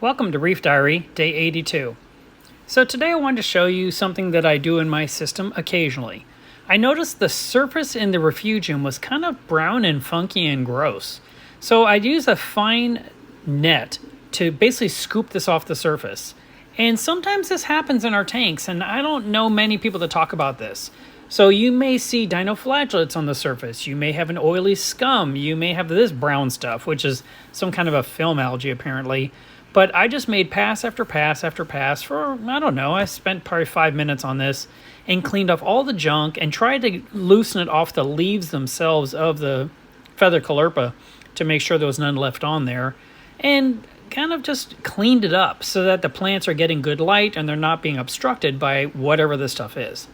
Welcome to Reef Diary, Day 82. So today I wanted to show you something that I do in my system occasionally. I noticed the surface in the refugium was kind of brown and funky and gross. So I use a fine net to basically scoop this off the surface. And sometimes this happens in our tanks, and I don't know many people that talk about this. So you may see dinoflagellates on the surface, you may have an oily scum, you may have this brown stuff, which is some kind of a film algae apparently. But I just made pass after pass after pass for, I don't know, I spent probably 5 minutes on this and cleaned off all the junk and tried to loosen it off the leaves themselves of the feather caulerpa to make sure there was none left on there. And kind of just cleaned it up so that the plants are getting good light and they're not being obstructed by whatever this stuff is.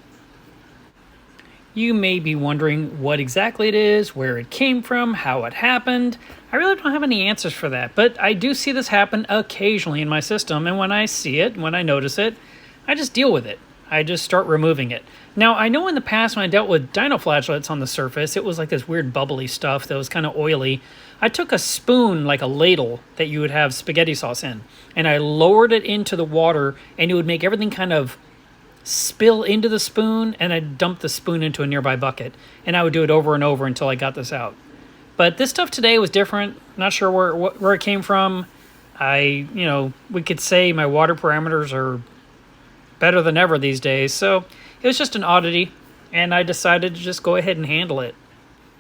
You may be wondering what exactly it is, where it came from, how it happened. I really don't have any answers for that, but I do see this happen occasionally in my system, and when I see it, when I notice it, I just deal with it. I just start removing it. Now, I know in the past when I dealt with dinoflagellates on the surface, it was like this weird bubbly stuff that was kind of oily. I took a spoon, like a ladle that you would have spaghetti sauce in, and I lowered it into the water, and it would make everything kind of spill into the spoon, and I'd dump the spoon into a nearby bucket, and I would do it over and over until I got this out. But this stuff today was different. Not sure where it came from. We could say my water parameters are better than ever these days, so it was just an oddity, and I decided to just go ahead and handle it.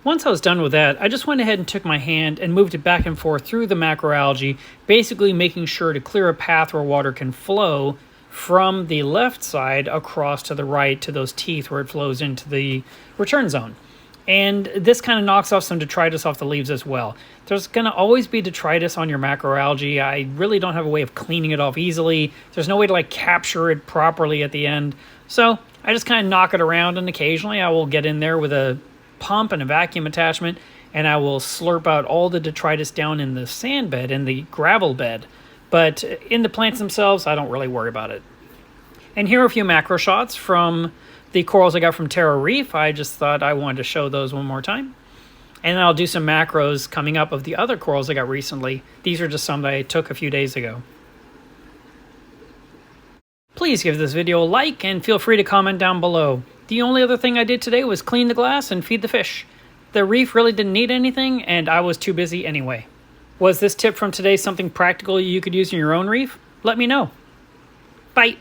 Once I was done with that, I just went ahead and took my hand and moved it back and forth through the macroalgae, basically making sure to clear a path where water can flow from the left side across to the right to those teeth where it flows into the return zone. And this kind of knocks off some detritus off the leaves as well. There's going to always be detritus on your macroalgae. I really don't have a way of cleaning it off easily. There's no way to capture it properly at the end. So I just kind of knock it around, and occasionally I will get in there with a pump and a vacuum attachment, and I will slurp out all the detritus down in the sand bed, in the gravel bed. But in the plants themselves, I don't really worry about it. And here are a few macro shots from the corals I got from Terra Reef. I just thought I wanted to show those one more time. And then I'll do some macros coming up of the other corals I got recently. These are just some that I took a few days ago. Please give this video a like and feel free to comment down below. The only other thing I did today was clean the glass and feed the fish. The reef really didn't need anything, and I was too busy anyway. Was this tip from today something practical you could use in your own reef? Let me know. Bye.